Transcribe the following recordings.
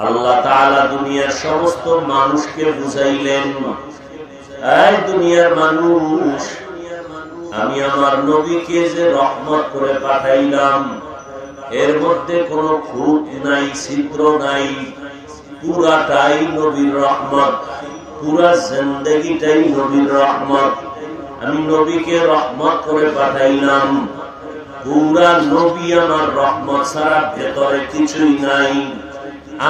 আল্লাহ তাআলা দুনিয়ার সমস্ত মানুষকে বুঝাইলেন, এই দুনিয়ার মানুষ, আমি আমার নবীকে যে রহমত করে পাঠাইলাম, এর মধ্যে কোনো খুঁত নাই, ছিদ্র নাই, পুরাটাই নবীর রহমত, পুরা জিন্দেগিটাই নবীর রহমত। আমি নবীকে রহমত করে পাঠাইলাম, পুরা নবী আমার রহমত ছাড়া ভেতরে কিছুই নাই।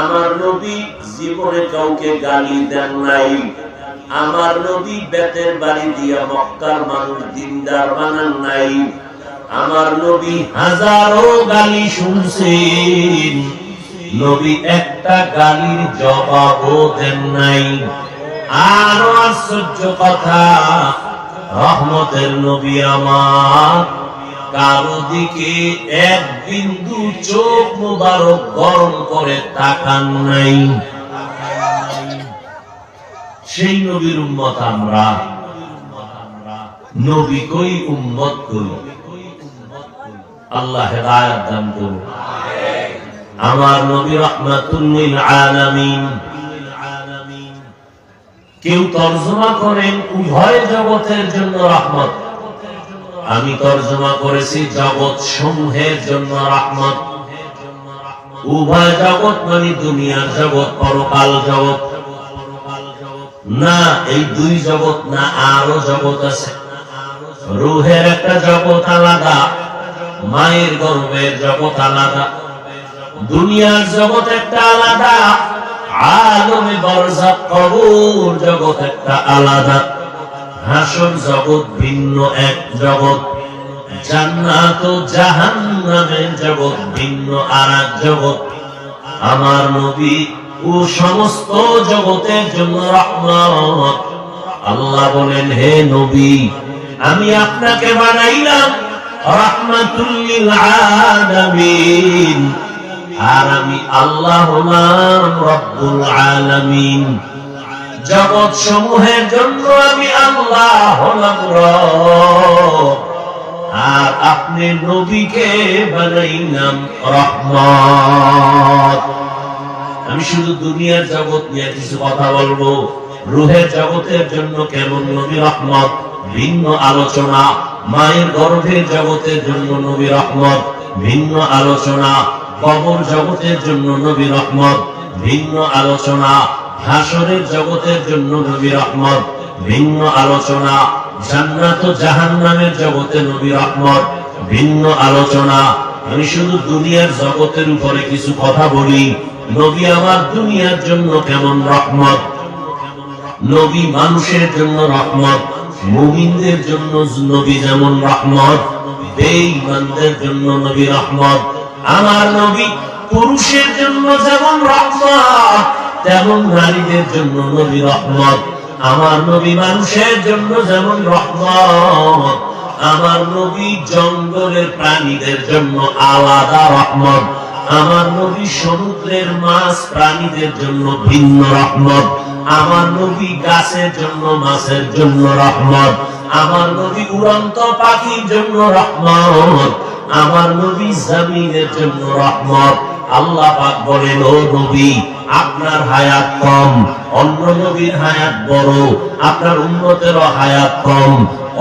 আমার নবী জীবনে কাউকে গালি দেন নাই। আমার নবী বেতের বাড়ি দিয়া মক্কার মানুষ দিনদার বানান নাই। আমার নবী হাজারো গালি শুনছেন, নবী একটা গালির জবাবও দেন নাই। আরো আশ্চর্য কথা, রহমতের নবী আমার কারো দিকে এক বিন্দু চোখ মুবারক গরম করে তাকান নাই। সেই নবীর উম্মত আমরা, নবী কই উম্মত কই। আল্লাহ হেদায়েত দান করুন। আমার নবী রাহমাতুল লিল আলামিন। কেউ তরজমা করেন উভয় জগতের জন্য রহমত, আমি তরজমা করেছি জগৎ সমূহের জন্য রহমত। উভয় জগৎ মানে দুনিয়ার জগৎ, পরকাল জগৎ না, এই দুই জগৎ না, আরো জগৎ আছে। রূহের একটা জগৎ আলাদা, মায়ের গর্ভের জগৎ আলাদা, দুনিয়ার জগৎ একটা আলাদা, আলমে বারজাখ কবর জগৎ একটা আলাদা, হাসর জগৎ ভিন্ন এক জগৎ, জান্নাত ও জাহান্নামের জগৎ ভিন্ন আরেক জগৎ। আমার নবী ও সমস্ত জগতের জন্য রহমত। আল্লাহ বলেন, হে নবী, আমি আপনাকে বানাইলাম রাহমাতুল লিল আলামিন, আর আমি আল্লাহ হলাম রব্বুল আলামিন। জগৎ সমূহের জন্য আমি আল্লাহ হলাম রব, আর আপনি নবীকে বানাইলাম রহমত। আমি শুধু দুনিয়ার জগৎ নিয়ে কিছু কথা বলবো। রূহের জগতের জন্য কেমন নবী রহমত, ভিন্ন আলোচনা। মায়ের গর্ভের জগতের জন্য নবী রহমত, ভিন্ন আলোচনা। কবর জগতের জন্য নবী রহমত, ভিন্ন আলোচনা। হাসরের জগতের জন্য নবী রহমত, ভিন্ন আলোচনা। জান্নাত ও জাহান্নামের জগতে নবী রহমত, ভিন্ন আলোচনা। আমি শুধু দুনিয়ার জগতের উপরে কিছু কথা বলি। নবী আমার দুনিয়ার জন্য কেমন রহমত, নবী মানুষের জন্য রহমত, মুমিনদের জন্য নবী যেমন রহমত, বেঈমানদের জন্য নবী রহমত। আমার নবী পুরুষের জন্য যেমন রহমত, তেমন নারীদের জন্য নবী রহমত। আমার নবী মানুষের জন্য যেমন রহমত, আমার নবী জঙ্গলের প্রাণীদের জন্য আলাদা রহমত। আমার নবী সমুদ্রের মাছ প্রাণীদের জন্য ভিন্ন রহমত। আমার নবী গাছের জন্য মাছের জন্য রহমত। আমার নবী উড়ন্ত পাখির জন্য রহমত। আমার নবী জমিনের জন্য রহমত। আল্লাহ পাক বলেন, ও নবী, আপনার হায়াত কম, অন্য নবীর হায়াত বড়। আপনার উম্মতেরও হায়াত কম,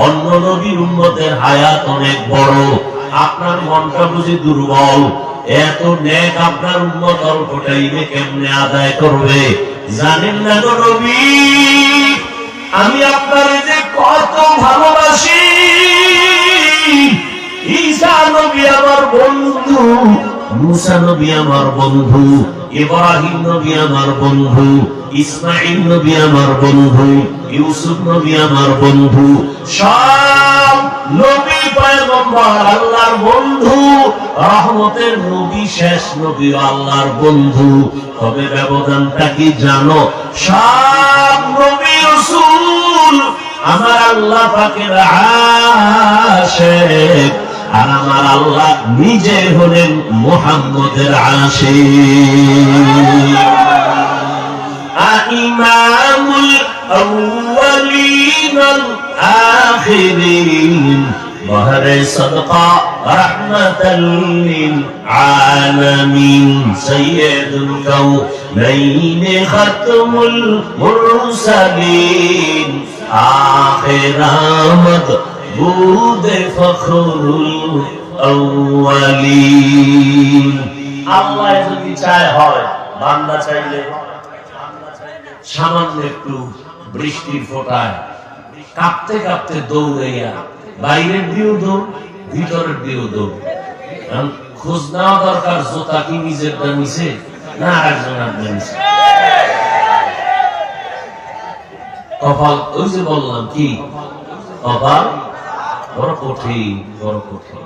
অন্য নবীর উম্মতের হায়াত অনেক বড়। আপনার মনটা বুঝি দুর্বল, এত নেক আপনার উম্মত অল্প টাইমে কেমনে আদায় করবে? জানেন না গো নবী, আমি আপনার যে কত ভালোবাসি। ঈসা নবী আমার বন্ধু, মুসা নবী আমার বন্ধু, ইব্রাহিম নবী আমার বন্ধু, ইসমাঈল নবী আমার বন্ধু, ইউসুফ নবী আমার বন্ধু। সব নবী পয়গম্বর আল্লাহর বন্ধু। রহমতের নবী শেষ নবী আল্লাহর বন্ধু। তবে ব্যবধানটা কি জানো? সব নবী রাসূল আমার আল্লাহ পাকের আশিক, আর আমার আল্লাহ নিজে হলেন মুহাম্মদের আশিক। ইমামুল আউয়ালিন ওয়াল আখিরিন, বহরে صدقا رحمة للعالمين سيد الكونين ختم المرسلين آخر مدبود فخر الأولين আল্লাহ যদি চায় হয়, বান্দা চাইলে সামান্য একটু বৃষ্টির ফোঁটায় কাঁপতে কাঁপতে দৌড়াইয়া বাইরের দিয়েও দৌড়, ভিতরের দিয়েও দৌড়। খোঁজ নেওয়া দরকার জোতা কি নিজের নিছে না আরেকজনের নিছে। কপাল ওই যে বললাম কি কপাল বড় কঠিন, বড় কঠিন।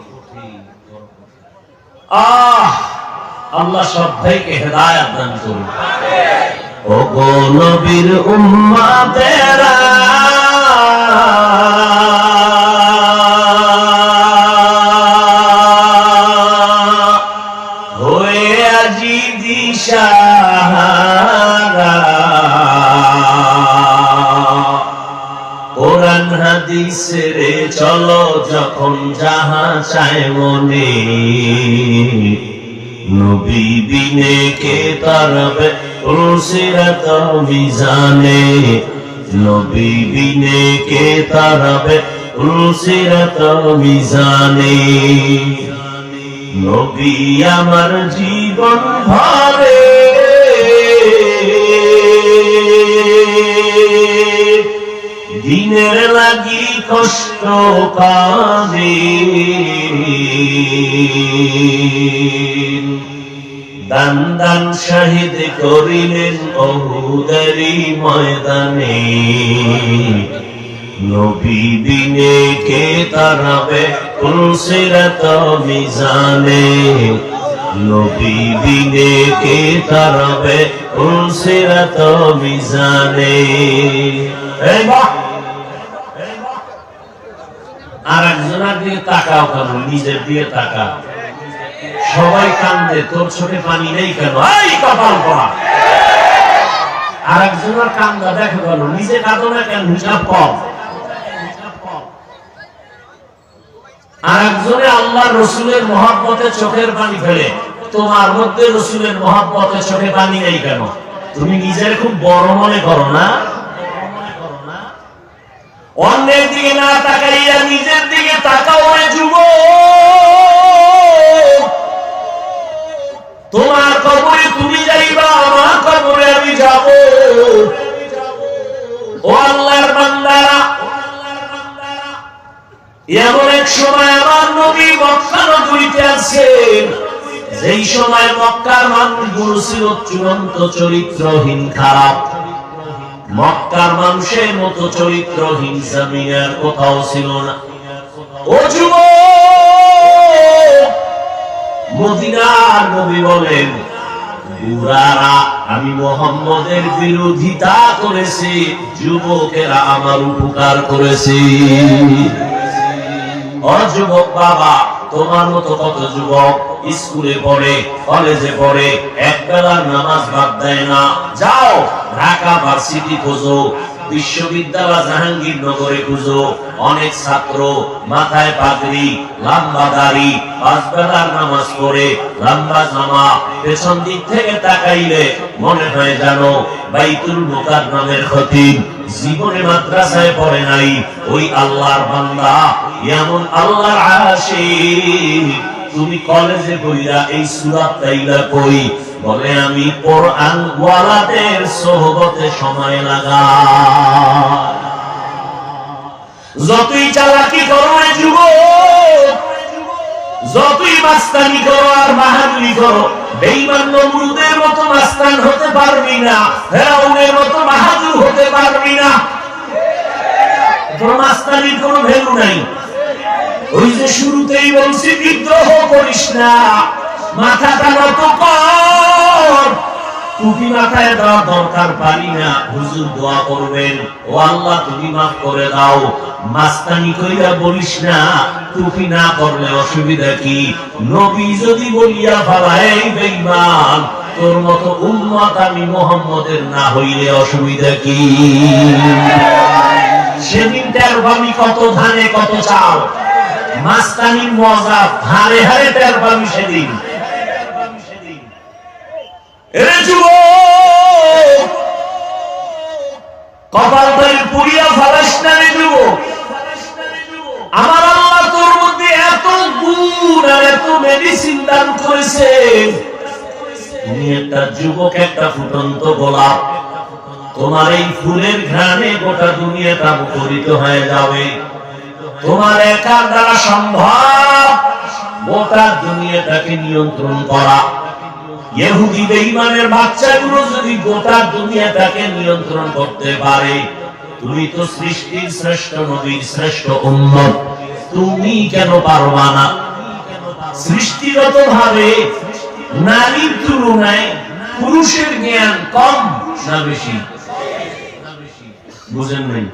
আল্লাহ সব ভাইকে হেদায়েত দান করুন। ও গো নবীর উম্মতেরা হয়ে আজি দিশাহারা, কোরআন হাদিসের চলো যখন যাহা চায় মনে, নবী বিনে কে তারবে উলসিরাত মিজানে, নবী বিনে কে তারবে উলসিরাত মিজানে। নবী আমার জীবন ভরে দিনের লাগি কষ্ট পাবে, দান দান শহীদ করিলেন উহুদের ময়দানে, নবী বিনে কে তারাবে উলসিরাত মিজানে, নবী বিনে কে তারাবে উলসিরাত মিজানে। আর একজনের দিকে তাকাও কেন, নিজের দিকে তাকা। সবাই কান্দে, তোর চোখে পানি নেই কেন? এই কপাল পড়া। আর একজনের কান্দা দেখো কেন, নিজে কাঁদো না কেন? হিসাব কম। আর একজনে আল্লাহ রসুলের মহব্বতে চোখের পানি ফেলে, তোমার মধ্যে রসুলের মহব্বতে চোখে পানি নেই কেন? তুমি নিজের খুব বড় মনে করো না? অন্যের দিকে না তাকাইয়া নিজের দিকে তাকাও রে যুবক। তোমার কবরে তুমি যাইবা, আমার কবরে আমি যাব। ও আল্লাহর বান্দারা, এমন এক সময় আমার নবী মক্কা নগরীতে আছেন, যেই সময় মক্কার মানুষগুলো ছিল চূড়ান্ত চরিত্রহীন, খারাপ। মক্কার মানুষের মতো চরিত্রহীন জমিনের কোথাও ছিল না। ও যুবক, মদিনার নবী বলেন, বুড়ারা আমি মুহাম্মদের বিরোধিতা করেছি, যুবকেরা আমার উপকার করেছে। ও যুবক বাবা, তোমার মতো কত যুবক স্কুলে পড়ে, কলেজে পড়ে, একবেলার নামাজ বাদ দেয় না। যাও ঢাকা ভার্সিটি খোঁজো, বিশ্ববিদ্যালয় জাহাঙ্গীরনগরে খুঁজো, অনেক ছাত্র মাথায় পাগড়ি, লম্বা দাড়ি, পাঁচ বেলার নামাজ পড়ে, লম্বা জামা, পেছন দিক থেকে তাকাইলে মনে হয় জানো বাইতুল মুকাররমের খতিব, জীবনে মাদ্রাসায় পড়ে নাই। ওই আল্লাহর বান্দা, এমন আল্লাহর আশিক, তুমি কলেজে পড়িয়া এই সূরা তাইলা কই? বলে আমি কোরআন ওয়ালাদের সোহবতে সময় লাগাই। যতই চালাকি করো রে যুবক, যতই মাস্তানি করো আর বাহাদুরি করো, বেঈমান নমরুদের মতো মাস্তান হতে পারবি না, ফেরাউনের মতো বাহাদুর হতে পারবি না। তোর মাস্তানির কোনো ভ্যালু নাই। ওই যে শুরুতেই বলছি, বিদ্রোহ করিস না, মাথাটা নত কর। টুপি মাথায় দেওয়ার দরকার পারি না, হুজুর দোয়া করবেন, ও আল্লাহ তুমি মাফ করে দাও। মাস্তানি কইরা বলিস না, টুপি না করলে অসুবিধা কি? নবী যদি বলিয়া ফেলায় বেঈমান, তোর মতো উম্মত আমি মুহাম্মদের না হইলে অসুবিধা কি? সেদিন টের পাবি কত ধানে কত চাল। মাস্তানির মজা হারে হারে টের পাবি সেদিন। এরে যুবক, কপালটাই পুড়িয়া ফেলাস না রে যুবক। আমার আল্লাহ তোর মধ্যে এত গুণ আর এত মেডিসিন দান করেছে। তুমি একটা যুবক, একটা ফুটন্ত গোলাপ। তোমার এই ফুলের ঘ্রাণে গোটা দুনিয়াটা মুখরিত হয়ে যাবে। তোমার একার দ্বারা সম্ভব গোটা দুনিয়াটাকে নিয়ন্ত্রণ করা। ইহুদি বেঈমানের বাচ্চাগুলো যদি গোটা দুনিয়াটাকে নিয়ন্ত্রণ করতে পারে, তুমি তো সৃষ্টির শ্রেষ্ঠ নবীর শ্রেষ্ঠ উম্মত, তুমি কেন পারবা না? সৃষ্টিগত ভাবে নারীর তুলনায় পুরুষের জ্ঞান কম না বেশি? বুঝেন নাই?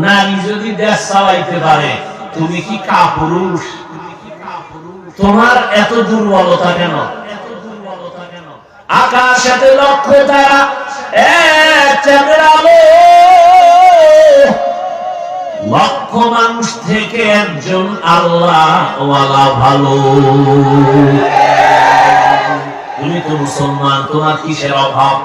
নারী যদি দেশ চালাইতে পারে, তুমি কি কাপুরুষ? তোমার এত দুর্বলতা কেন? আকাশেতে লক্ষ তারা, এক চাঁদের আলো, লক্ষ মানুষ থেকে একজন আল্লাহ ওয়ালা ভালো। তুমি তো মুসলমান, তোমার কিসের অভাব?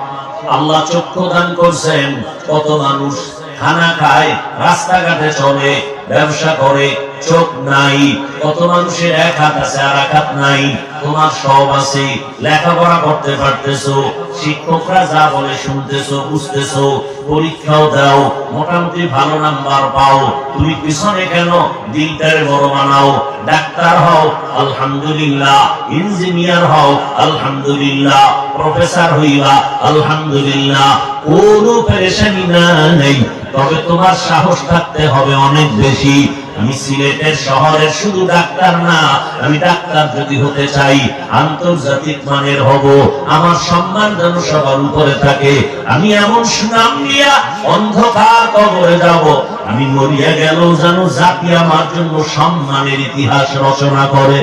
আল্লাহ চক্ষু দান করছেন। কত মানুষ খানা খায়, রাস্তাঘাটে চলে, ব্যবসা করে, চোখ নাই। কত মানুষের এক হাত আছে আর এক হাত নাই। তোমার সব আছে, লেখাপড়া করতে পারতেছো, শিক্ষকরা যা বলে শুনতেছো, বুঝতেছো, পরীক্ষাও দাও, মোটামুটি ভালো নাম্বার পাও। তুমি পিছনে কেন? দিলটারে বড় বানাও। ডাক্তার হও, আলহামদুলিল্লাহ। ইঞ্জিনিয়ার হও, আলহামদুলিল্লাহ। প্রফেসর হইবা, আলহামদুলিল্লাহ। কোনো পেরেশানি নাই। তবে তোমার সাহস থাকতে হবে অনেক বেশি। আমি সিলেটের শহরের শুধু ডাক্তার না, আমি ডাক্তার যদি হতে চাই আন্তর্জাতিক মানের হব। আমার সম্মান যেন সবার উপরে থাকে। আমি এমন সুনাম নিয়ে অন্ধকার কবরে যাব, আমি মরিয়া গেল যেন জাতি আমার জন্য সম্মানের ইতিহাস রচনা করে।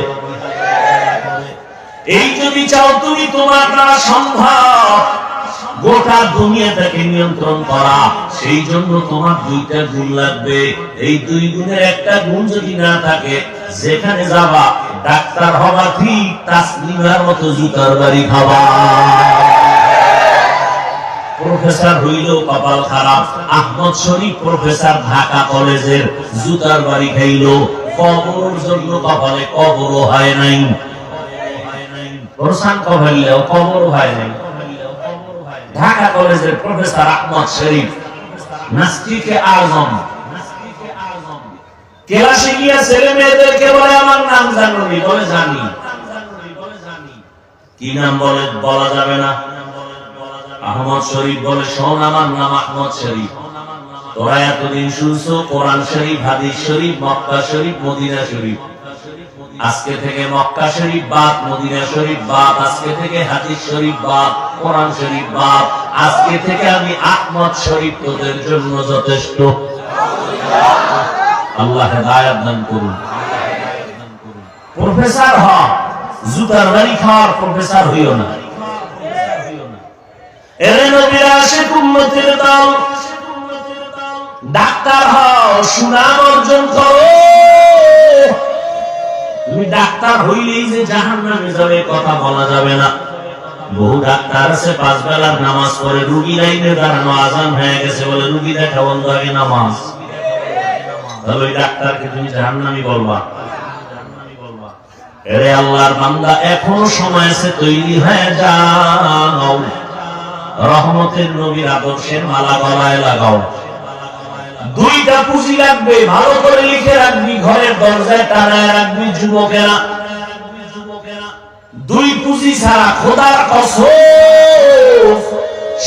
এই যদি চাও তুমি, তোমার দ্বারা সম্ভব গোটা দুনিয়াটাকে নিয়ন্ত্রণ করা। সেই জন্য তোমার দুইটা গুণ লাগবে। এই দুই গুণের একটা গুণ যদি না থাকে, যেখানে যাবা ডাক্তার হবা ঠিক, তাসলিমার মতো জুতার বাড়ি খাবা। প্রফেসর হইলেও কপাল খারাপ। আহমদ শরীফ প্রফেসর ঢাকা কলেজের, জুতার বাড়ি খাইলো। কবরের জন্য কপালে কবরও হয় নাই। প্রশান্ত কবরও কবরও হয় নাই। ঢাকা কলেজের প্রফেসর আহমদ শরীফ, নাস্তিকে আজম, ক্লাসে গিয়ে ছেলে মেয়েদেরকে বলে আমার নাম জানুনি? বলে জানি। কি নাম বলে? বলা যাবে না। আহমদ শরীফ বলে শোন, আমার নাম আহমদ শরীফ। তোরা এতদিন শুনছো কোরআন শরীফ, হাদিস শরীফ, মক্কা শরীফ, মদিনা শরীফ। আজকে থেকে মক্কা শরীফ বাদ, মদিনা শরীফ বাদ। আজকে থেকে হাদিস শরীফ বাদ, কোরআন শরীফ বাদ। আজকে থেকে আমি আহমদ শরীফ তোদের জন্য যথেষ্ট। আল্লাহ হেদায়েত দান করুন। প্রফেসর হ, জুতার বাড়ি খাওয়ার প্রফেসর হইও না। এরে নবীর আশিক উম্মতের দল, ডাক্তার হও, সুনাম অর্জন করো। তুমি ডাক্তার হইলেই যে জাহান্নামে যাবে কথা বলা যাবে না। বহু ডাক্তার আছে 5 বেলার নামাজ পড়ে, রোগী লাইনে দাঁড়ানো, আজান হয়ে গেছে বলে রোগী দেখা বন্ধ আগে নামাজ। তাহলে ওই ডাক্তারকে তুমি জাহান্নামী বলবা? এরে আল্লাহর বান্দা, এখনো সময় আছে, তৈরি হয়ে যাও। রহমতের নবীর আদর্শের মালা গলায় লাগাও। দুইটা পুঁজি লাগবে, ভালো করে লিখে রাখবি, ঘরের দরজায় টানায় রাখবি যুবকেরা। দুই পুঁজি ছাড়া খোদার কসম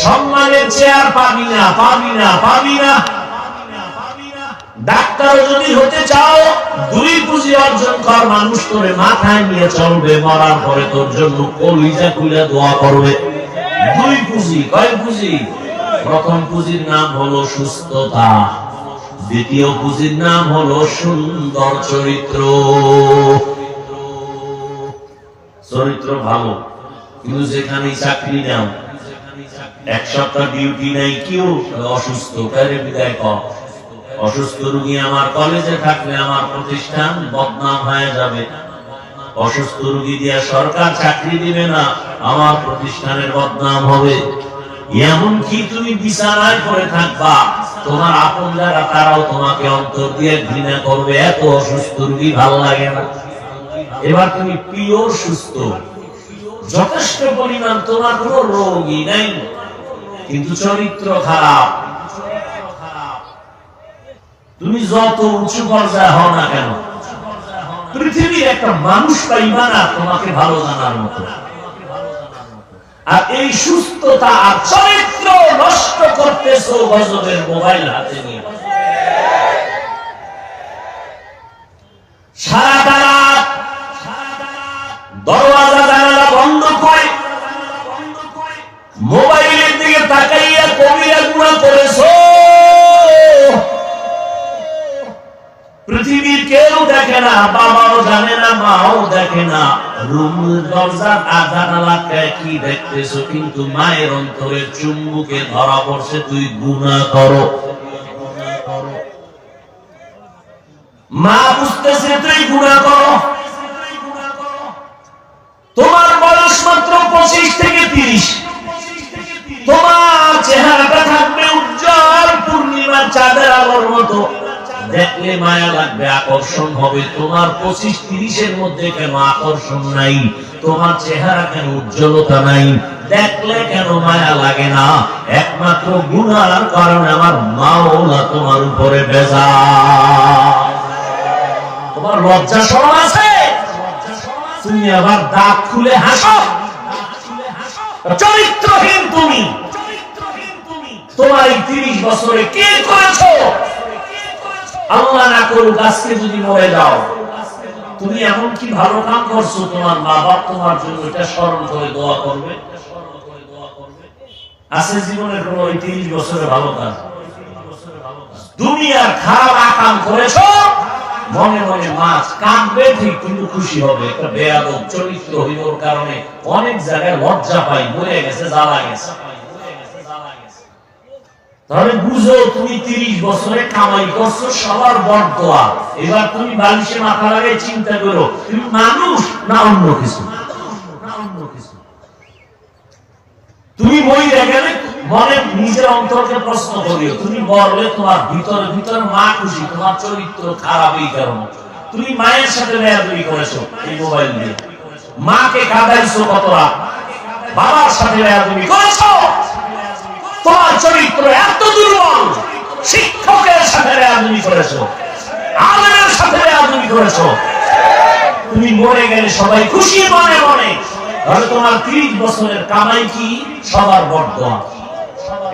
সম্মানের চেয়ার পাবি না, পাবি না, পাবি না। ডাক্তার যদি হতে চাও, দুই পুঁজি অর্জন কর। মানুষ তোরে মাথায় নিয়ে চলবে, মরার পরে তোর জন্য কলিজা খুলে দোয়া করবে। দুই পুঁজি। কয় পুঁজি? প্রথম পুঁজির নাম হলো সুস্থতা, দ্বিতীয় পুঁজির নাম হলো সুন্দর চরিত্র। চরিত্র ভালো, কিন্তু যেখানে চাকরি নাও, 1 সপ্তাহ ডিউটি নাই, কেউ অসুস্থ, কারে বিদায় কর। অসুস্থ রোগী আমার কলেজে থাকলে আমার প্রতিষ্ঠান বদনাম হয়ে যাবে। অসুস্থ রোগী দিয়ে সরকার চাকরি দিবে না, আমার প্রতিষ্ঠানের বদনাম হবে। এমনকি তুমি বিছানায় পড়ে থাকবা, তোমার আপন যারা তারাও তোমাকে অন্তর দিয়ে ঘৃণা করবে, এত অসুস্থ রোগী ভালো লাগে না। এবার তুমি পিওর সুস্থ, যথেষ্ট পরিমাণ তোমার কোনো রোগই নাই, কিন্তু চরিত্র খারাপ। তুমি যত উঁচু পর্যায়ে হও না কেন, পৃথিবীর একটা মানুষ পাইবা না তোমাকে ভালো জানার মতো। আর এই সুস্থতা আর চরিত্র নষ্ট করতেছো গজবের মোবাইল হাতে নিয়ে। সারা রাত দরওয়াজা জানালা বন্ধ করে মোবাইলের দিকে তাকাইয়া কবিরা গুনাহ করেছো। পৃথিবীর কেউ দেখে না, বাবাও জানে না, মাও দেখে না, রুম দরজা জানালায় কি দেখতেছো, কিন্তু মায়ের অন্তরের চুম্বুকে ধরা পড়ছে তুই গুনাহ করো। মা বুঝতেছে তুই গুনাহ করো। তোমার বয়স মাত্র 25 থেকে 30, তোমার চেহারাটা থাকবে উজ্জ্বল পূর্ণিমার চাঁদের আলোর মতো, দেখলে মায়া লাগবে, আকর্ষণ হবে। তোমার 25-30 মধ্যে কেন আকর্ষণ নাই? তোমার চেহারা কেন উজ্জ্বলতা নাই? দেখলে কেন মায়া লাগে না? একমাত্র গুনার কারণে আমার মাওলা তোমার উপরে বেজার। তোমার লজ্জা শরম আছে? তুমি আবার দাঁত খুলে হাসো। চরিত্রহীন তুমি। তোমার এই 30 বছরে কি করেছো? আল্লাহ না করুক আজকে যদি মরে যাও, তুমি এমন কি ভালো কাম করছো, তোমার মা বাপ তোমার জন্য এটা স্মরণ করে দোয়া করবে? আছে জীবনের কোন 30 বছরে ভালো কাজ? দুনিয়ার খারাপ আকাম করেছো, মনে মনে মাছ কাঁদবে ঠিক, কিন্তু খুশি হবে। একটা বেয়াদব চরিত্রহীনর কারণে অনেক জায়গায় লজ্জা পাই, মরে গেছে, জ্বালা গেছে। তাহলে বুঝো তুমি 30 বছরে কামাই করছো সবার বরদোয়া। এবার তুমি বালিশে মাথা লাগাই চিন্তা করো, তুমি মানুষ না অন্য কিছু? তুমি মরে গেলে মনে নিজের অন্তরকে প্রশ্ন করিও, তুমি বললে তোমার ভিতরে ভিতরে মা খুশি, তোমার চরিত্র খারাপ এই কারণে। তুমি মায়ের সাথে বেয়াদবি করেছো এই মোবাইল দিয়ে, মাকে কাঁদাইছো কত রাত, বাবার সাথে বেয়াদবি করেছো, তোমার চরিত্র এত দুর্বল, শিক্ষকের সাথে বেয়াদবি করেছো, আলেমের সাথে বেয়াদবি করেছো। তুমি মরে গেলে সবাই খুশি মনে মনে, তাহলে তোমার 30 বছরের কামাই কি সবার বরদোয়া?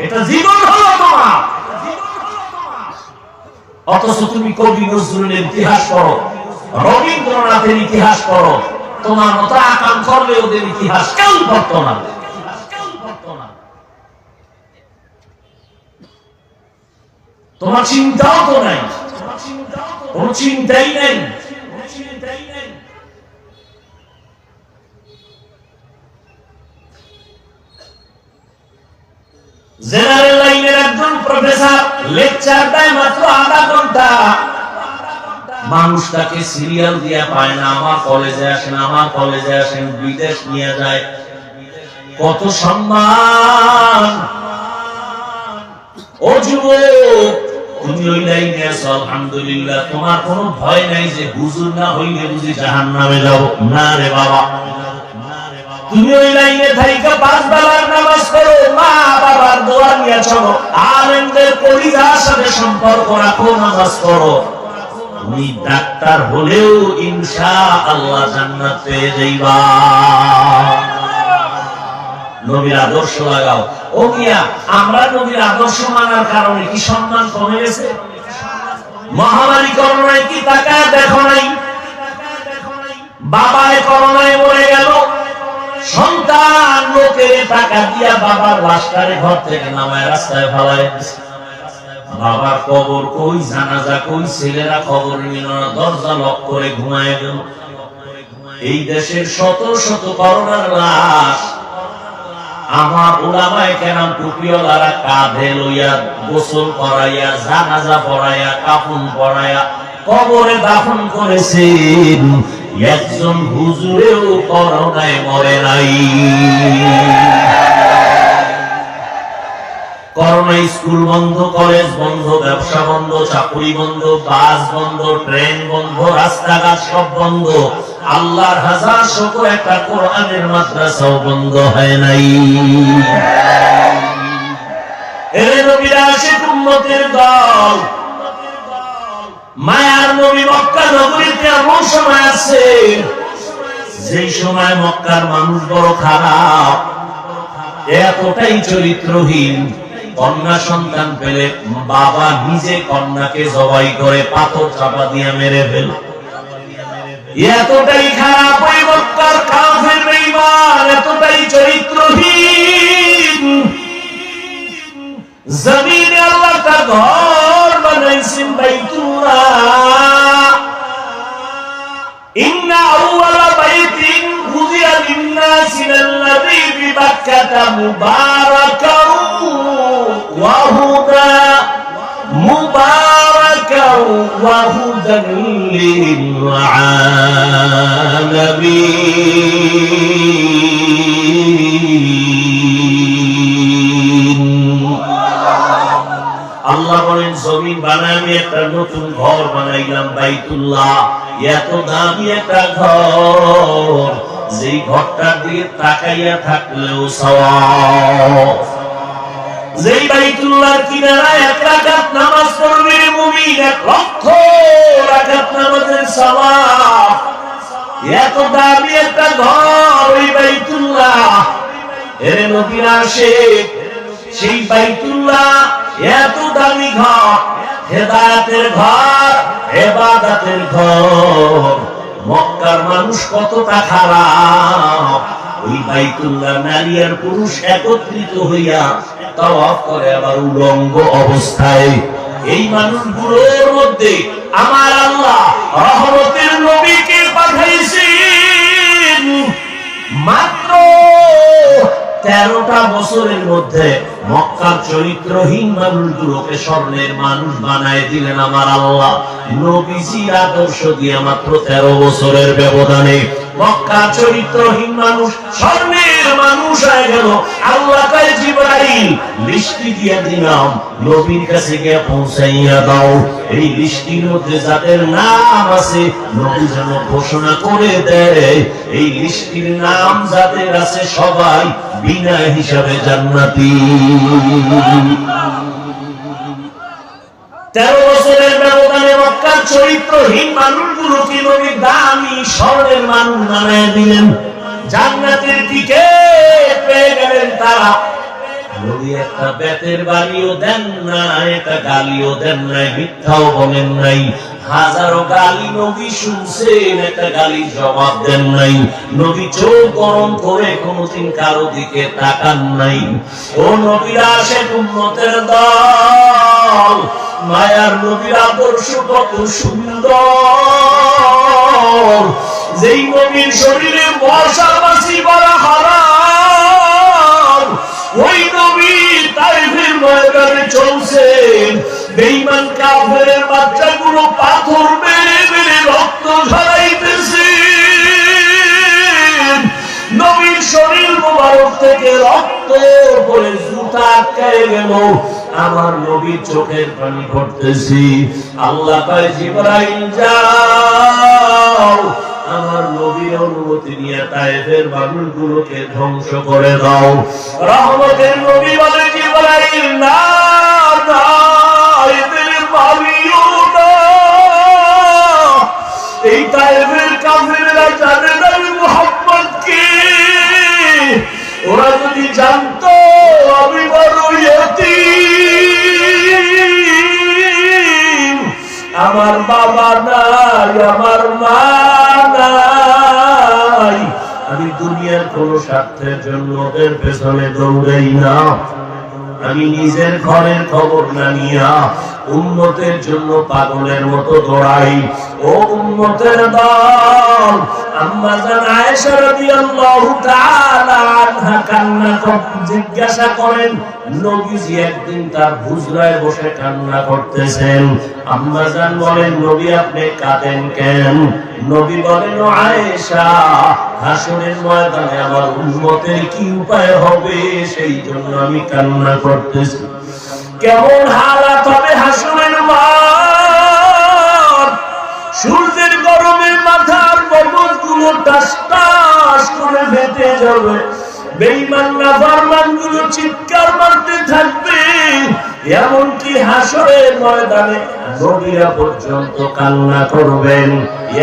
এটা জীবন হলো তোমার। অথচ তুমি কবি নজরুলের ইতিহাস পড়ো, রবীন্দ্রনাথের ইতিহাস পড়ো, তোমার মতো আকাম করলে ওদের ইতিহাস কেউ পড়তো না। তোমার চিন্তাও তো নাই, কোন চিন্তাই নেই। জেনারেল লাইনের একজন প্রফেসর লেকচার দেয় মাত্র আধা ঘন্টা, মানুষ তাকে সিরিয়াল দিয়া পায় না, আমার কলেজে আসেন, আমার কলেজে আসেন, বিদেশ নিয়ে যায়। কত সম্মান! ও যুবক, তুমি ওই লাইনে আছো, আলহামদুলিল্লাহ, তোমার কোনো ভয় নাই যে হুজুর না হইলে বুঝি জাহান্নামে যাব। না রে বাবা, তুমি ওই লাইনে থাইকা 5 বেলার নামাজ পড়ো, মা বাবার দোয়া নিয়ে চলো, আলেমদের কলিজার সাথে সম্পর্ক রাখো, নামাজ পড়ো। তুমি ডাক্তার হলেও ইনশাআল্লাহ জান্নাত পেয়ে যাইবা। নবীর আদর্শ লাগাও। ও মিয়া, আমরা নবীর আদর্শ মানার কারণে কি সম্মান কমে গেছে? মহামারী করোনায় কি তাকায় দেখো নাই? বাবায় করোনায় মরে গেল, সন্তান লোকের টাকা দিয়া বাবার লাশটারে ঘর থেকে নামায় রাস্তায় ফেলায় দিছে। বাবার কবর কই, জানাজা কই, ছেলেরা খবর নিল না, দরজা লক করে ঘুমায় গেল। এই দেশের শত শত করোনার লাশ আমার উলামায়ে কেরাম টুপিওয়ালারা কাঁধে লইয়া গোসল করাইয়া জানাজা পড়াইয়া কাফন পড়াইয়া কবরে দাফন করেছেন। একজন হুজুরেও করোনায় মরে নাই। করোনা স্কুল বন্ধ, কলেজ বন্ধ, ব্যবসা বন্ধ, চাকরি বন্ধ, বাস বন্ধ, ট্রেন বন্ধ, রাস্তাঘাট সব বন্ধ। আল্লাহর হাজার শুকর একটা কোরআনের মাদ্রাসাও বন্ধ হয় নাই। এরে নবীরা আশিক উম্মতের দল, মায়ার নবী মক্কা নগরীতে এমন সময় আছে যেই সময় মক্কার মানুষ বড় খারাপ, এতটাই চরিত্রহীন। কন্যা সন্তান পেলে বাবা নিজে কন্যাকে জবাই করে পাথর চাপা দিয়ে মেরে ফেল। এতটাই খারাপ ওই মক্কার কাফের বেঈমান, এতটাই চরিত্রহীন। জমিনে আল্লাহ তার ঘর বানাইছেন বাইতুল্লাহ। ইন্না আউওয়ালা বাইতিন বুদিয়া লিন-নাসি লাল্লাযী বিবাক্কাতা মুবারাকান ওয়া হুদা মুবারাকান ওয়া হুদান লিল-আলামিন। আল্লাহ বলেন জমিন বানায় আমি একটা নতুন ঘর বানাইলাম বাইতুল্লাহ। এত দামি একটা ঘর, যেই ঘরটার দিকে তাকাইয়া থাকলেও সওয়াব। যেই বাইতুল্লাহর কিনারায় এক রাকাত নামাজ পড়বে মুমিন, 1 লক্ষ রাকাত নামাজের সওয়াব। এত দামি একটা ঘর ওই বাইতুল্লাহ। এর নবীরা আসে সেই বাইতুল্লাহ, এত দামি ঘর, হেদায়েতের ঘর, ইবাদতের ঘর। মক্কার মানুষ কতটা খারাপ, ওই বাইতুল্লাহ নারী আর পুরুষ একত্রিত হইয়া তাওয়াফ করে আবার উলঙ্গ অবস্থায়। এই মানুষগুলোর মধ্যে আমার আল্লাহ রহমতের নবীকে পাঠাইছেন। মাত্র 13টা বছরের মধ্যে মক্কার চরিত্রহীন মানুষগুলোকে স্বর্ণের মানুষ বানায় দিলেন আমার আল্লাহ। নবীজির আদর্শ দিয়ে মাত্র 13 বছরের ব্যবধানে মক্কার চরিত্রহীন মানুষ স্বর্ণের মানুষ হয়ে গেল। আল্লাহ কয় জিবরাইল লিস্টি দিয়ে দিলাম, নবীর কাছে গিয়ে পৌঁছাইয়া দাও। এই লিস্টির মধ্যে যাদের নাম আছে নবী যেন ঘোষণা করে দেয়, এই লিস্টির নাম যাদের আছে সবাই বিনা হিসাবে জান্নাতি। 13 বছরের ব্যবধানে মক্কার চরিত্রহীন মানুষগুলোকে নবী দামি স্বর্ণের মানুষ বানায় দিলেন। জান্নাতের দিকে পেয়ে গেলেন তারা। নবী একটা বেতের বাড়িও দেন না, একটা গালিও দেন নাই, মিথ্যাও বলেন নাই। হাজারো গালি নবী শুনছেন, একটা গালি জবাব দেন নাই। নবী চোখ গরম করে কোনদিন কারো দিকে তাকান নাই। ও নবীরা আশিক উম্মতের দল, মায়ার নবীর আদর্শ কত সুন্দর। যেই নবীর শরীরে মশা মাছি বলা হারাম, ওই নবী তাইফের ময়দানে চলছেন। বেঈমান কাফেরের বাচ্চাগুলো পাথর মেরে মেরে রক্ত ঝরাইতেছে। নবীর শরীর মোবারক থেকে রক্ত পড়ে জুতা আটকায় গেল। আমার নবীর চোখের পানি পড়তেছি। আল্লাহ কয় জিবরাইল যাও, আমার নবীর অনুমতি নিয়ে তায়েফের মানুষগুলোকে ধ্বংস করে দাও। রহমতের নবী বলে জিবরাইল না, না, এদের মারিও না। এই তায়েফের কাফেররা জানে না মুহাম্মদ কে। ওরা যদি জানতো আমি বড় ইয়তীম, আমার বাবা নাই, আমার মা নাই, আমি দুনিয়ার কোন স্বার্থের জন্য ওদের পেছনে দৌড়াই না। আমি নিজের ঘরের খবর না নিয়া উম্মতের জন্য পাগলের মতো দৌড়াই। ও উম্মতের দল, আম্মা জান আয়েশা রাদিয়াল্লাহু তাআলা আনহা কান্না জিজ্ঞাসা করেন, নবীজি একদিন তার হুজরায় বসে কান্না করতেছেন। আম্মা জান বলেন, নবী আপনি কাঁদেন কেন? নবী বলেন, ও আয়েশা, হাসরের ময়দানে আমার উম্মতের কি উপায় হবে সেই জন্য আমি কান্না করতেছি। কেমন হালাত হবে হাসরের মাঠ, সূর্যের গরমে মাথার মগজগুলো টাস টাস করে ফেটে যাবে, বেঈমান নাফরমান গুলো চিৎকার মারতে থাকবে, এমনকি হাসরের ময়দানে নবীরা পর্যন্ত কান্না করবেন।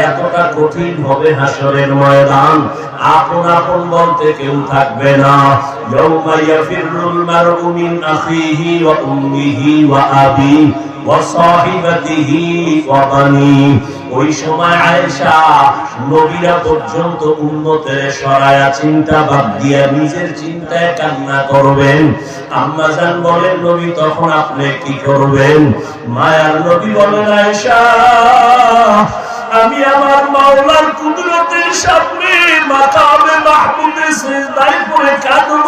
এতটা কঠিন হবে হাসরের ময়দান, আপন আপন বলতে কেউ থাকবে না। ইয়াউমা ইয়াফিরুল মারউ মিন আখিহি ওয়া উম্মিহি ওয়া আবি ওয়া সাহিবাতিহি ওয়া বানি। ওই সময় আয়েশা নবীরা পর্যন্ত উম্মতের সরায়া চিন্তা বাদ দিয়ে নিজের চিন্তায় কান্না করবেন। আম্মা জান বলেন, নবী তখন আপনি কি করবেন? মায়ার নবী বলেন, আয়েশা, আমি আমার মাওলার কুদরতের সামনে মাকামে মাহমুদে সিজদায় পড়ে কাঁদব।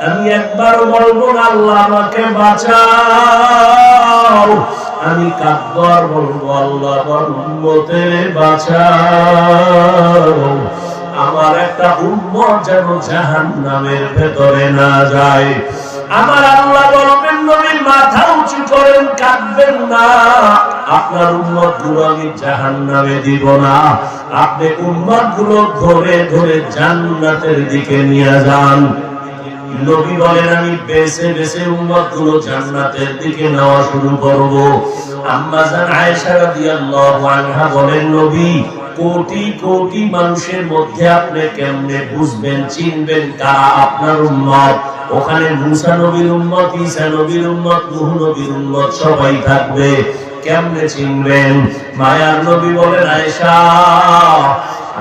আমি একবার বলবো না, আল্লাহ আমাকে বাঁচাও। আমি কাঁদব আর বলবো, আল্লাহ আমার উম্মতের বাঁচাও। আমার একটা উম্মত যেন জাহান্নামের ভেতরে না যায়। আমার আল্লাহ বলবেন, নবী মাথা উঁচু করেন, কাঁদবেন না। আপনার উম্মত গুলো আমি জাহান্নামে দিব না। আপনি উম্মত গুলো ধরে ধরে জান্নাতের দিকে নিয়ে যান। নবী বলেন, আমি বেছে বেছে উম্মত গুলো জান্নাতের দিকে নেওয়া শুরু করব। আম্মা জান আয়েশা রাদিয়াল্লাহু আনহা বলেন, নবী, কোটি কোটি মানুষের মধ্যে আপনি কেমনে বুঝবেন, চিনবেন কারা আপনার উম্মত? ওখানে মুসা নবীর উম্মত, ঈসা নবীর উম্মত, নূহ নবীর উম্মত সবাই থাকবে, কেমনে চিনবেন? মায়ার নবী বলেন, আয়েশা,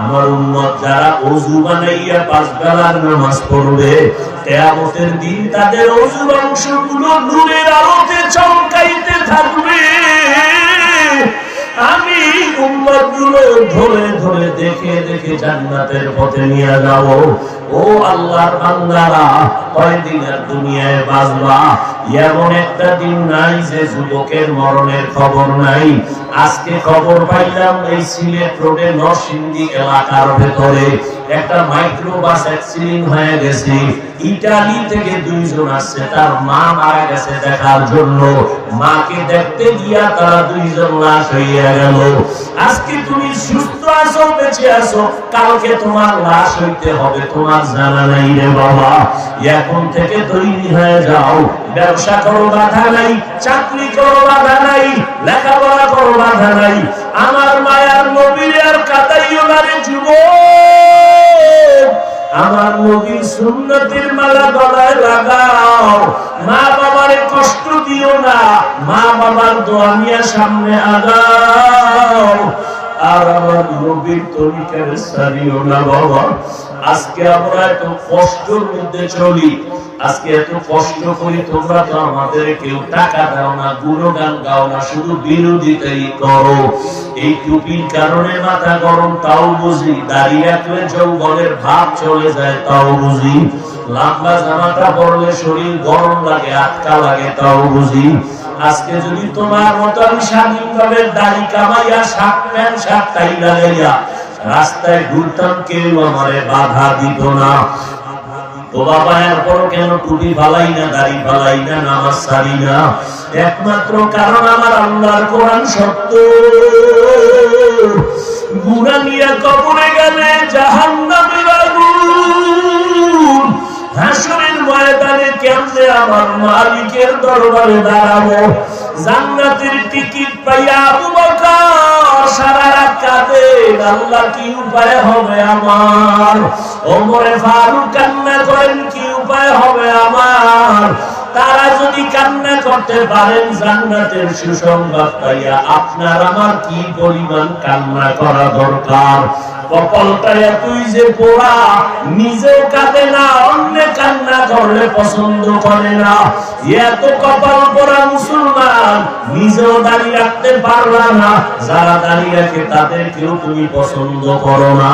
আমার উম্মত যারা ওযু বানাইয়া 5 বেলার নামাজ পড়বে, কিয়ামতের দিন তাদের ওযুর অংশগুলো নূরের আলোতে চমকাইতে থাকবে। আমি উম্মত গুলো ধরে ধরে দেখে দেখে জান্নাতের পথে নিয়ে যাব। ও আল্লাহর বান্দারা, কয়দিন আর দুনিয়ায় বাঁচবা? এমন একটা দিন নাই যে যুবকের মরণের খবর নাই। আজকে খবর পাইলাম এই সিলেট রোডে নরসিংদী এলাকার ভেতরে একটা মাইক্রোবাস অ্যাক্সিডেন্ট হয়ে গেছে। ইতালি থেকে 2 জন আসছে, তার মা মারা গেছে দেখার জন্য। মাকে দেখতে গিয়া তারা 2 জন লাশ হইয়া গেল। আজকে তুমি সুস্থ আছো, বেঁচে আছো, কালকে তোমার লাশ হইতে হবে তোমার জানা নাই রে বাবা। এখন থেকে তৈরি হয়ে যাও। ব্যবসা করো, বাধা নাই। চাকরি করো, বাধা নাই। লেখাপড়া করো, বাধা নাই। আমার মায়ার নবীর আর কাটাইও না রে যুবক। আমার নবীর সুন্নতের মালা গলায় লাগাও। মা বাবারে কষ্ট দিও না। মা বাবার দোয়া নিয়ে সামনে আগাও। আর আমার নবীর তরিকার সারিও না বাবা। আজকে আমরা এত কষ্টের মধ্যে চলি, আজকে এত কষ্ট করি, তোমরা তো আমাদের কেউ টাকা দাও না, গুণগান গাও না, শুধু বিরোধিতাই করো। এই টুপির কারণে মাথা গরম, তাও বুঝি। দাঁড়িয়ে রাখলে যৌবনের ভাব চলে যায়, তাও বুঝি। লম্বা জামাটা পরলে শরীর গরম লাগে, আটকা লাগে, তাও বুঝি। আজকে যদি তোমার মতো আমি স্বাধীনভাবে দাড়ি কামাইয়া শার্ট প্যান্ট শার্ট টাই লাগাইয়া রাস্তায় ঘুরতাম, কেউ আমারে বাধা দিত না। ও বাবা, এরপরও কেন টুপি ফালাই না, দাড়ি ফালাই না, নামাজ ছাড়ি না? একমাত্র কারণ আমার আল্লাহর কোরআন সত্য। গুনাহ নিয়ে কবরে গেলে জাহান্নামের আগুন। হাসরের ময়দানে কেমনে আমার মালিকের দরবারে দাঁড়াবো? জান্নাতের টিকিট পাইয়া আবু বকর সারা রাত কাঁদে, আল্লাহ কি উপায় হবে আমার? ওমরে ফারুক কান্না করেন, কি উপায় হবে আমার? তারা যদি কান্না করতে পারেন জান্নাতের সুসংবাদ পাইয়া, আপনার আমার কি পরিমাণ কান্না করা দরকার? কপালটা এতই যে পোড়া, নিজেও কাঁদে না, অন্য কান্না করলে পছন্দ করে না। এত কপাল পোড়া মুসলমান, নিজেও দাঁড়িয়ে রাখতে পারলা না, যারা দাঁড়িয়ে রাখে তাদেরকেও তুমি পছন্দ করো না,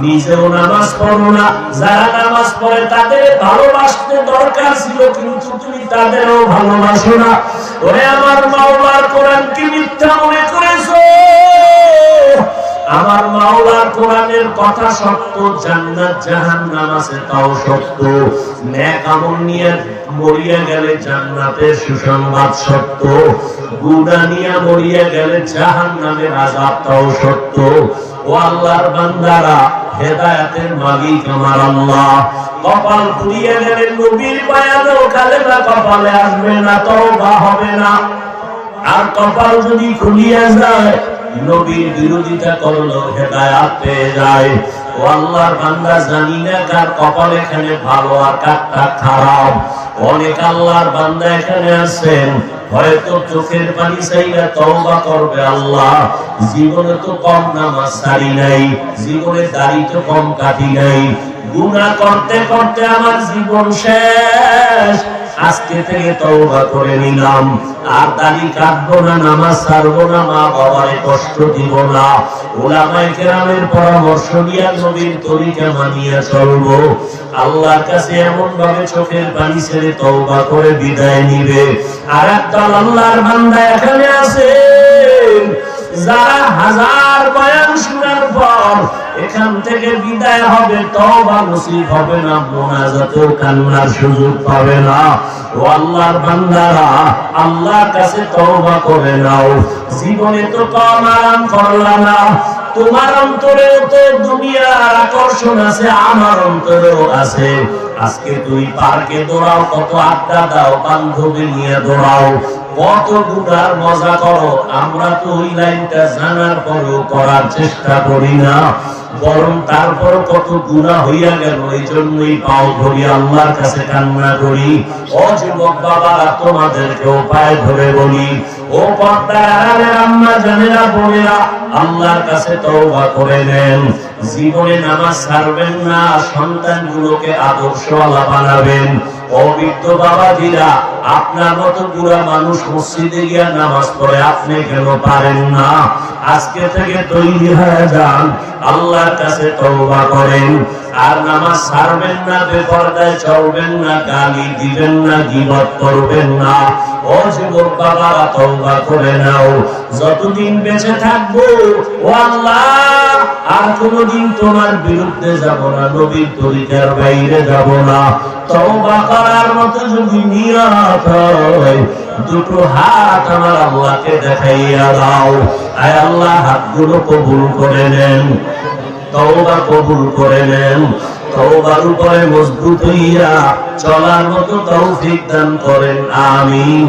নিজেও নামাজ পড়ো না, যারা নামাজ পড়ে তাদের ভালোবাসতে দরকার ছিল কিন্তু তুমি তাদেরও ভালোবাসো না। ওরে আমার মাওলার কোরআনকে মিথ্যা মনে করেছো। আমার মাওলার কোরআনের কথা সত্য, জান্নাত জাহান্নাম আছে তাও সত্য, নেক আমল নিয়ে মরিয়া গেলে জান্নাতের সুসংবাদ সত্য, গুনাহ নিয়ে মরিয়া গেলে জাহান্নামের আযাব তাও সত্য। ও আল্লাহর বান্দারা, হেদায়েতের মালিক আমার আল্লাহ। কপাল পুড়িয়ে গেলে নবীর বায়ানও কালেমা কপালে আসবে না, তওবা হবে না। আর কপাল যদি খুলিয়া যায়, নবীর বিরোধিতা করলো হেদায়েত পেয়ে যায়। ও আল্লাহর বান্দা, জানি না কার কপাল এখানে ভালো আর কারটা খারাপ। অনেক আল্লাহর বান্দা এখানে আছেন, হয়তো চোখের পানি চাইলে তওবা করবে, আল্লাহ জীবনে তো কম নামাজ ছাড়ি নাই, জীবনে দাড়ি তো কম কাটি নাই, গুনাহ করতে করতে আমার জীবন শেষ, আজকে থেকে তওবা করে নিলাম, আর দাড়ি কাটবো না, নামাজ ছাড়বো না, মা বাবারে কষ্ট দিব না, উলামায়ে কেরামের পরামর্শ নিয়ে নবীর তরিকা মানিয়ে চলবো। আল্লাহর কাছে এমন ভাবে চোখের পানি ছেড়ে তওবা করে বিদায় নিবে। আর একদল আল্লাহর বান্দা এখানে আছে, যারা হাজার বয়ান শোনার পর এখান থেকে বিদায় হবে, তওবা নসিব হবে না, মুনাজাতেও কান্নার সুযোগ পাবে না। ও আল্লাহর বান্দারা, আল্লাহর কাছে তওবা করে নাও। জীবনে তো কম আরাম করলা না, তোমার অন্তরেও তো দুনিয়ার আকর্ষণ আছে, আমার অন্তরেও আছে। আজকে তুই পার্কে দৌড়াও, কত আড্ডা দাও, বান্ধবী নিয়ে দৌড়াও, কত গুনার মজা করো, আমরা তো ওই লাইনটা জানার পরেও করার চেষ্টা করি না, বরং তারপর কত গুনাহ হইয়া গেল, এই জন্যই পাও ধরি আল্লাহর কাছে কান্না করি। ও যুবক বাবারা, তোমাদেরকে পায়ে ধরে বলি, ও পর্দার আড়ালের আম্মা জানেরা বোনেরা, আল্লাহর কাছে তওবা করে নেন। জীবনে নামাজ ছাড়বেন না, সন্তানগুলোকে আদর্শওয়ালা বানাবেন। ও বৃদ্ধ বাবাজিরা, আপনার মতো বুড়া মানুষ মসজিদে গিয়া নামাজ পড়ে, আপনি কেন পারেন না? আজকে থেকে তৈরি হয়ে যান, আল্লাহর কাছে তওবা করেন, আর নামাজ ছাড়বেন না, বেপরদায় চলবেন না, গালি দিবেন না, গীবত করবেন না। ও যুবক বাবারা, তওবা করে নাও। যতদিন বেঁচে থাকবো, ও আল্লাহ, আর কোনদিন তোমার বিরুদ্ধে যাব না, নবীর তরিকার বাইরে যাব না। তওবা করার মতো যদি নিয়ত হয়, দুটো হাত আমার আল্লাহকে দেখাইয়া দাও। আয় আল্লাহ, হাতগুলো কবুল করে নেন, তওবা কবুল করে নেন, তওবার উপরে মজবুত হইয়া চলার মতো তৌফিক দান করেন, আমিন।